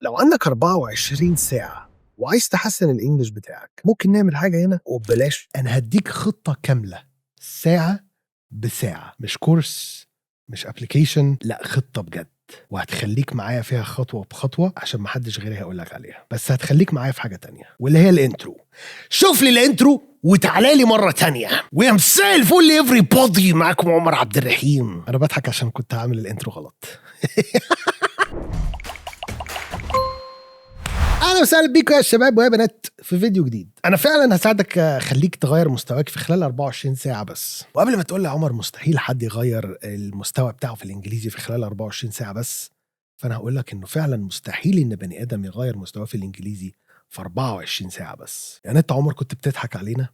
لو عندك 24 ساعة وعايز تحسن الإنجليش بتاعك، ممكن نعمل حاجة هنا وببلاش. أنا هديك خطة كاملة ساعة بساعة، مش كورس، مش ابلكيشن، لا خطة بجد، وهتخليك معايا فيها خطوة بخطوة عشان محدش غيري هيقولك عليها. بس هتخليك معايا في حاجة تانية، واللي هي الانترو. شوف لي الانترو وتعالى لي مرة تانية. ويا مساء الفل everybody، معاكم عمر عبد الرحيم. أنا بضحك عشان كنت عامل الانترو غلط. اهلا وسهلا بيكم يا شباب ويا بنات في فيديو جديد. انا فعلا هساعدك اخليك تغير مستواك في خلال 24 ساعه بس. وقبل ما تقول لي عمر مستحيل حد يغير المستوى بتاعه في الانجليزي في خلال 24 ساعه بس، فانا هقول لك انه فعلا مستحيل ان بني ادم يغير مستواه في الانجليزي في 24 ساعه بس. يعني انت عمر كنت بتضحك علينا؟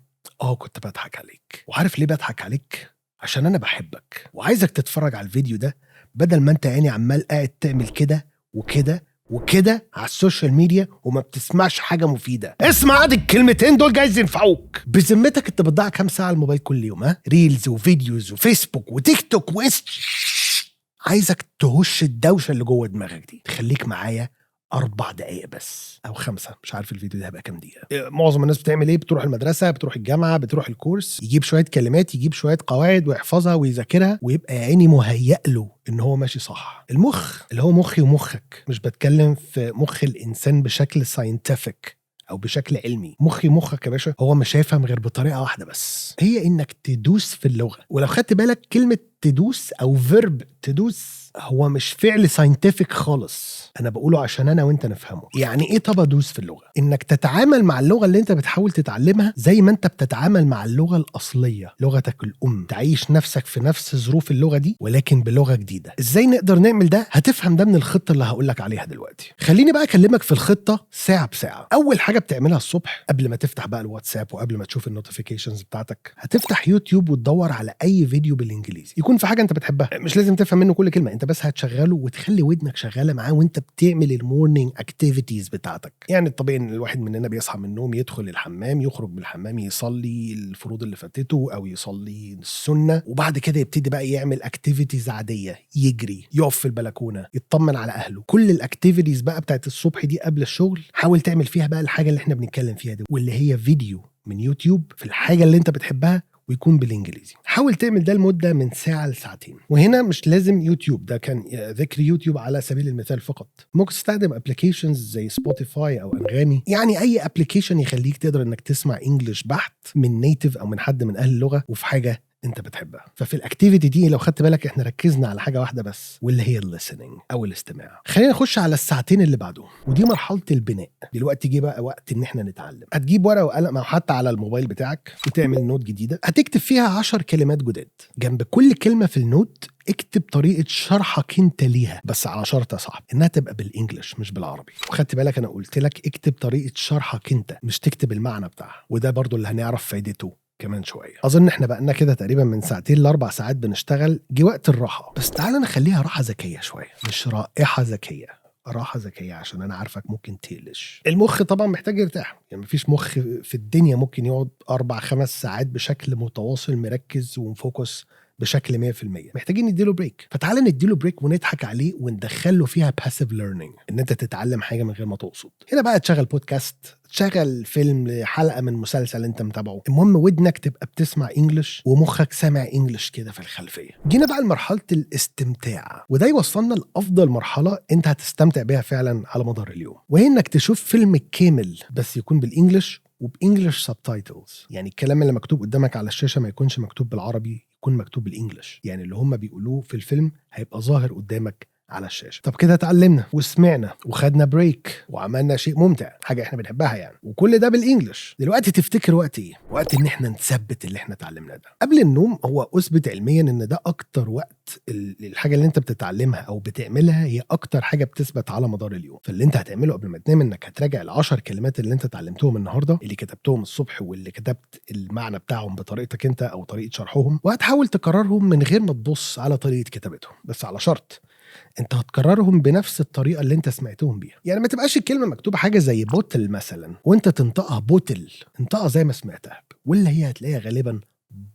كنت بضحك عليك. وعارف ليه بضحك عليك؟ عشان انا بحبك وعايزك تتفرج على الفيديو ده، بدل ما انت يعني عمال قاعد تعمل كده وكده وكده على السوشيال ميديا وما بتسمعش حاجه مفيده. اسمع ادي الكلمتين دول جايز ينفعوك. بذمتك انت بتضيع كام ساعه على الموبايل كل يوم؟ ريلز وفيديوز وفيسبوك وتيك توك عايزك تهش الدوشه اللي جوه دماغك دي. تخليك معايا 4 دقايق بس او 5، مش عارف الفيديو ده هيبقى كام دقيقه. معظم الناس بتعمل ايه؟ بتروح المدرسه، بتروح الجامعه، بتروح الكورس، يجيب شويه كلمات، يجيب شويه قواعد ويحفظها ويذاكرها ويبقى يا عيني مهيأ له ان هو ماشي صح. المخ اللي هو مخي ومخك، مش بتكلم في مخ الانسان بشكل ساينتفك او بشكل علمي. مخي مخك يا باشا هو مش هيفهم غير بطريقه واحده بس، هي انك تدوس في اللغه. ولو خدت بالك كلمه تدوس او فيرب تدوس هو مش فعل ساينتفك خالص، انا بقوله عشان انا وانت نفهمه. يعني ايه طب ادوس في اللغه؟ انك تتعامل مع اللغه اللي انت بتحاول تتعلمها زي ما انت بتتعامل مع اللغه الاصليه، لغتك الام. تعيش نفسك في نفس ظروف اللغه دي ولكن بلغه جديده. ازاي نقدر نعمل ده؟ هتفهم ده من الخطه اللي هقولك عليها دلوقتي. خليني بقى اكلمك في الخطه ساعه بساعه. اول حاجه بتعملها الصبح قبل ما تفتح بقى الواتساب وقبل ما تشوف النوتيفيكيشنز بتاعتك، هتفتح يوتيوب وتدور على اي فيديو بالانجليزي يكون في حاجه انت بتحبها. مش لازم تفهم منه كل كلمه، انت بس هتشغله وتخلي ودنك شغاله معاه وانت بتعمل المورنينج اكتيفيتيز بتاعتك. يعني الطبيعي ان الواحد مننا بيصحى من النوم، يدخل الحمام، يخرج من الحمام، يصلي الفروض اللي فاتته او يصلي السنه، وبعد كده يبتدي بقى يعمل اكتيفيتيز عاديه، يجري، يقف في البلكونه، يطمن على اهله. كل الاكتيفيتيز بقى بتاعت الصبح دي قبل الشغل حاول تعمل فيها بقى الحاجه اللي احنا بنتكلم فيها دي، واللي هي فيديو من يوتيوب في الحاجه اللي انت بتحبها ويكون بالانجليزي. حاول تعمل ده لمده من ساعه لساعتين. وهنا مش لازم يوتيوب، ده كان ذكر يوتيوب على سبيل المثال فقط. ممكن تستخدم ابلكيشنز زي سبوتيفاي او انغامي، يعني اي ابلكيشن يخليك تقدر انك تسمع انجلش بحت من نيتيف او من حد من اهل اللغه وفي حاجه انت بتحبها. ففي الاكتيفيتي دي لو خدت بالك احنا ركزنا على حاجه واحده بس، واللي هي الليسننج او الاستماع. خلينا نخش على الساعتين اللي بعدهم، ودي مرحله البناء. دلوقتي جه بقى وقت ان احنا نتعلم. هتجيب ورقه وقلم او حتى على الموبايل بتاعك وتعمل نوت جديده، هتكتب فيها 10 كلمات جداد. جنب كل كلمه في النوت اكتب طريقه شرحك انت ليها، بس على شرط يا صاحبي انها تبقى بالانجلش مش بالعربي. وخدت بالك انا قلت لك اكتب طريقه شرحك انت، مش تكتب المعنى بتاعها. وده برضو اللي هنعرف فايدته كمان شويه. اظن احنا بقالنا كده تقريبا من 2 ل4 ساعات بنشتغل، جه وقت الراحه. بس تعالى نخليها راحه ذكيه شويه، مش رائحه ذكيه، راحه ذكيه، عشان انا عارفك ممكن تقلش. المخ طبعا محتاج يرتاح، يعني مفيش مخ في الدنيا ممكن يقعد 4-5 ساعات بشكل متواصل مركز ومفوكس بشكل 100%. محتاجين نديله بريك. فتعالى نديله بريك ونضحك عليه وندخله فيها باسيف ليرنينج، ان انت تتعلم حاجه من غير ما تقصد. هنا بقى تشغل بودكاست، تشغل فيلم، حلقه من مسلسل انت متابعه، المهم ودنك تبقى بتسمع انجلش ومخك سامع انجلش كده في الخلفيه. جينا بقى لمرحله الاستمتاع، وده يوصلنا لافضل مرحله انت هتستمتع بيها فعلا على مدار اليوم، وهي انك تشوف فيلم كامل بس يكون بالانجلش وبانجلش سبتايتلز. يعني الكلام اللي مكتوب قدامك على الشاشه ما يكونش مكتوب بالعربي، يكون مكتوب بالانجلش. يعني اللي هم بيقولوه في الفيلم هيبقى ظاهر قدامك على الشاشه. طب كده اتعلمنا وسمعنا وخدنا بريك وعملنا شيء ممتع، حاجه احنا بنحبها يعني، وكل ده بالانجلش. دلوقتي تفتكر وقت ايه؟ وقت ان احنا نثبت اللي احنا اتعلمناه ده قبل النوم. هو اثبت علميا ان ده اكتر وقت الحاجه اللي انت بتتعلمها او بتعملها هي اكتر حاجه بتثبت على مدار اليوم. فاللي انت هتعمله قبل ما تنام انك هتراجع ال10 كلمات اللي انت اتعلمتهم النهارده، اللي كتبتهم الصبح واللي كتبت المعنى بتاعهم بطريقتك انت او طريقه شرحهم، وهتحاول تكررهم من غير ما تبص على طريقه كتابتهم، بس على شرط انت هتكررهم بنفس الطريقه اللي انت سمعتهم بيها. يعني ما تبقاش الكلمه مكتوبه حاجه زي بوتل مثلا وانت تنطقها بوتل، انطقها زي ما سمعتها، واللي هي هتلاقيها غالبا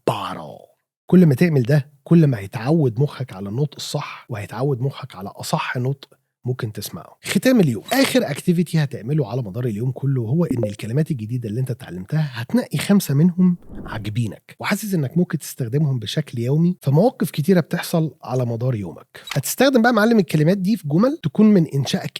بارو. كل ما تعمل ده كل ما هيتعود مخك على النطق الصح، وهيتعود مخك على اصح نطق ممكن تسمعه. ختام اليوم، اخر اكتيفيتي هتعمله على مدار اليوم كله هو ان الكلمات الجديده اللي انت اتعلمتها هتنقي 5 منهم عاجبينك وحاسس انك ممكن تستخدمهم بشكل يومي في مواقف كتيره بتحصل على مدار يومك. هتستخدم بقى معلم الكلمات دي في جمل تكون من انشائك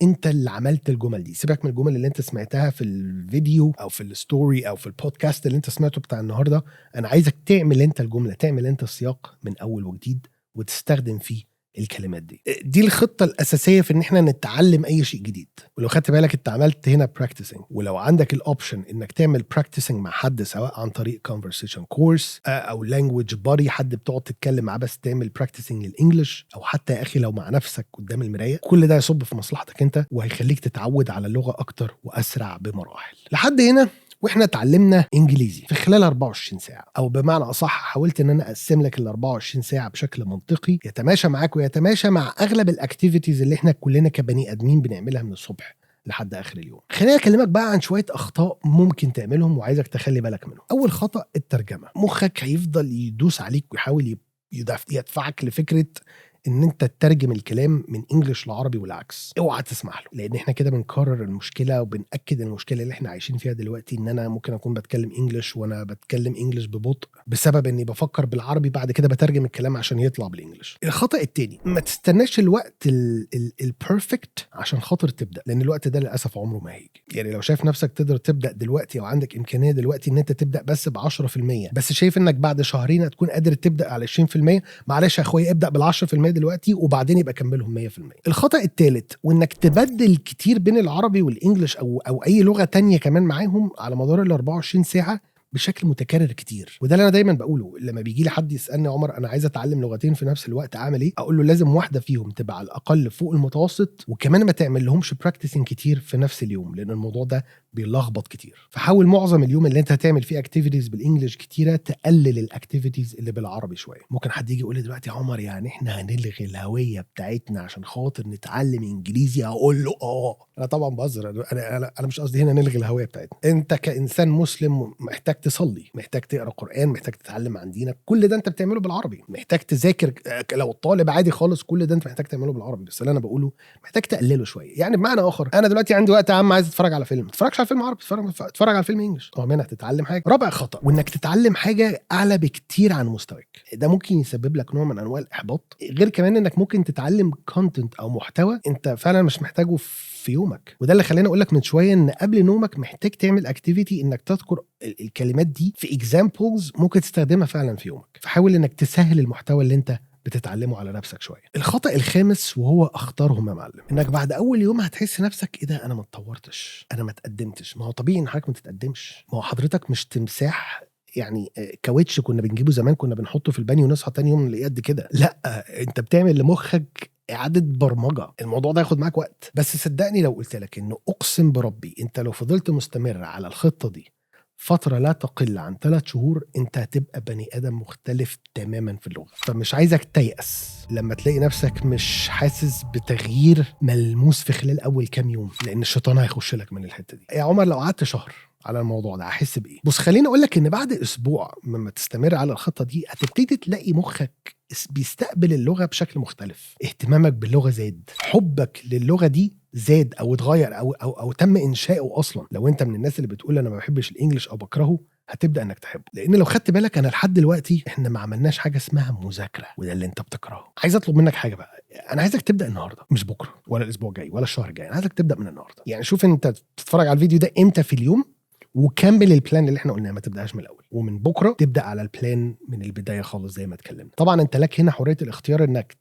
انت اللي عملت الجمل دي. سيبك من الجمل اللي انت سمعتها في الفيديو او في الستوري او في البودكاست اللي انت سمعته بتاع النهارده. انا عايزك تعمل انت الجمله، تعمل انت السياق من اول وجديد وتستخدم فيه الكلمات دي الخطة الأساسية في إن إحنا نتعلم أي شيء جديد. ولو خدت بالك أنت عملت هنا practicing، ولو عندك الأوبشن إنك تعمل practicing مع حد سواء عن طريق conversation course أو language buddy، حد بتقعد تتكلم معاه بس تعمل practicing للإنجليش، أو حتى يا أخي لو مع نفسك قدام المراية، كل ده يصب في مصلحتك أنت وهيخليك تتعود على اللغة أكتر وأسرع بمراحل. لحد هنا واحنا اتعلمنا انجليزي في خلال 24 ساعه، او بمعنى اصح حاولت ان انا اقسم لك ال 24 ساعه بشكل منطقي يتماشى معاك ويتماشى مع اغلب الاكتيفيتيز اللي احنا كلنا كبني ادمين بنعملها من الصبح لحد اخر اليوم. خليني اكلمك بقى عن شويه اخطاء ممكن تعملهم وعايزك تخلي بالك منهم. اول خطا الترجمه. مخك هيفضل يدوس عليك ويحاول يدفعك لفكره ان انت تترجم الكلام من انجليش لعربي والعكس. اوعى تسمح له، لان احنا كده بنكرر المشكله وبنأكد المشكله اللي احنا عايشين فيها دلوقتي، ان انا ممكن اكون بتكلم انجليش وانا بتكلم انجليش ببطء بسبب اني بفكر بالعربي بعد كده بترجم الكلام عشان يطلع بالانجليش. الخطأ التاني، ما تستناش الوقت البيرفكت عشان خاطر تبدا، لان الوقت ده للاسف عمره ما هيجي. يعني لو شايف نفسك تقدر تبدا دلوقتي او عندك امكانيه دلوقتي ان انت تبدا بس ب10%، بس شايف انك بعد شهرين هتكون قادر تبدا على 20%، معلش يا اخويا ابدا بال10% دلوقتي وبعدين يبقى كملهم 100%. الخطأ الثالث، وانك تبدل كتير بين العربي والانجليش او اي لغة تانية كمان معاهم على مدار ال 24 ساعة بشكل متكرر كتير. وده اللي انا دايما بقوله لما بيجي لي حد يسالني عمر انا عايز اتعلم لغتين في نفس الوقت اعمل ايه، اقول له لازم واحده فيهم تبقى على الاقل فوق المتوسط، وكمان ما تعمل لهمش براكتسنج كتير في نفس اليوم لان الموضوع ده بيلخبط كتير. فحاول معظم اليوم اللي انت هتعمل فيه اكتيفيتيز بالانجلش كتيره تقلل الاكتيفيتيز اللي بالعربي شويه. ممكن حد يجي يقول لي دلوقتي يا عمر يعني احنا هنلغي الهويه بتاعتنا عشان خاطر نتعلم انجليزي؟ اقول له انا طبعا بهزر، انا مش قصدي هنا نلغي الهويه بتاعتنا. انت كانسان مسلم محتاج تصلي، محتاج تقرا قران، محتاج تتعلم عن دينك، كل ده انت بتعمله بالعربي. محتاج تذاكر لو الطالب عادي خالص، كل ده انت محتاج تعمله بالعربي. بس اللي انا بقوله محتاج تقلله شويه. يعني بمعنى اخر، انا دلوقتي عندي وقت يا عم عايز اتفرج على فيلم، اتفرجش على فيلم عربي، اتفرج على فيلم انجلش، منها تتعلم حاجه. رابع خطا، وانك تتعلم حاجه اعلى بكتير عن مستواك. ده ممكن يسبب لك نوع من انواع الاحباط، غير كمان انك ممكن تتعلم كونتنت او محتوى انت فعلا مش محتاجه في يومك. وده اللي خلاني اقول لك من شويه ان قبل نومك محتاج تعمل اكتيفيتي انك تذكر الكلمات دي في اكزامبلز ممكن تستخدمها فعلا في يومك. فحاول انك تسهل المحتوى اللي انت بتتعلمه على نفسك شويه. الخطأ الخامس وهو اخطرهم يا معلم، انك بعد اول يوم هتحس نفسك ايه ده، انا ما اتطورتش، انا ما اتقدمتش. ما هو طبيعي ان حضرتك ما تتقدمش، ما هو حضرتك مش تمساح يعني كاوتش كنا بنجيبه زمان كنا بنحطه في البانيو ونصحى تاني يوم نلاقيه قد كده. لا، انت بتعمل لمخك إعادة برمجة. الموضوع ده ياخد معاك وقت، بس صدقني لو قلت لك إنه أقسم بربي أنت لو فضلت مستمر على الخطة دي فترة لا تقل عن 3 شهور أنت هتبقى بني آدم مختلف تماما في اللغة. فمش عايزك تيأس لما تلاقي نفسك مش حاسس بتغيير ملموس في خلال أول كام يوم، لأن الشيطان هيخش لك من الحتة دي. يا عمر لو قعدت شهر على الموضوع ده هحس بايه؟ بص خليني اقول لك ان بعد اسبوع لما تستمر على الخطه دي هتبتدي تلاقي مخك بيستقبل اللغه بشكل مختلف. اهتمامك باللغه زاد، حبك للغه دي زاد او اتغير او تم انشائه اصلا. لو انت من الناس اللي بتقول انا ما بحبش الانجليش او بكرهه هتبدا انك تحبه. لان لو خدت بالك انا لحد دلوقتي احنا ما عملناش حاجه اسمها مذاكره، وده اللي انت بتكرهه. عايز اطلب منك حاجه بقى، انا عايزك تبدا النهارده، مش بكره ولا الاسبوع الجاي ولا الشهر الجاي. انا عايزك تبدا من النهارده. يعني شوف انت تتفرج على الفيديو ده امتى في اليوم وكمل البلان اللي احنا قلناه، ما تبداش من الاول، ومن بكره تبدا على البلان من البدايه خالص زي ما اتكلمنا. طبعا انت لك هنا حريه الاختيار انك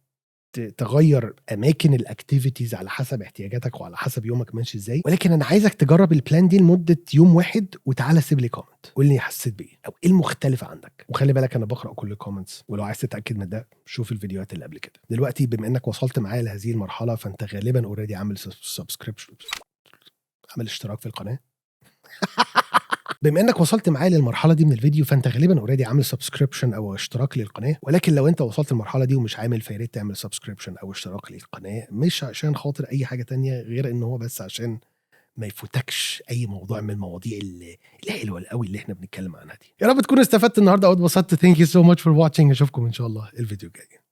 تغير اماكن الاكتيفيتيز على حسب احتياجاتك وعلى حسب يومك ماشي ازاي، ولكن انا عايزك تجرب البلان دي لمده يوم واحد وتعالى سيب لي كومنت قول لي حسيت بايه او ايه المختلف عندك. وخلي بالك انا بقرا كل الكومنتس، ولو عايز تتاكد من ده شوف الفيديوهات اللي قبل كده. دلوقتي بما انك وصلت معايا لهذه المرحله فانت غالبا اوريدي عامل سبسكريبشن، عامل اشتراك في القناه. بما انك وصلت معايا للمرحله دي من الفيديو فانت غالبا اوريدي عامل سبسكريبشن او اشتراك للقناه. ولكن لو انت وصلت المرحله دي ومش عامل، فياريت تعمل سبسكريبشن او اشتراك للقناه، مش عشان خاطر اي حاجه تانية غير ان هو بس عشان ما يفوتكش اي موضوع من المواضيع الحلوه القوي اللي احنا بنتكلم عنها دي. يا رب تكونوا استفدت النهارده او اتبسطت. ثانك يو سو ماتش فور واتشنج. اشوفكم ان شاء الله الفيديو الجاي.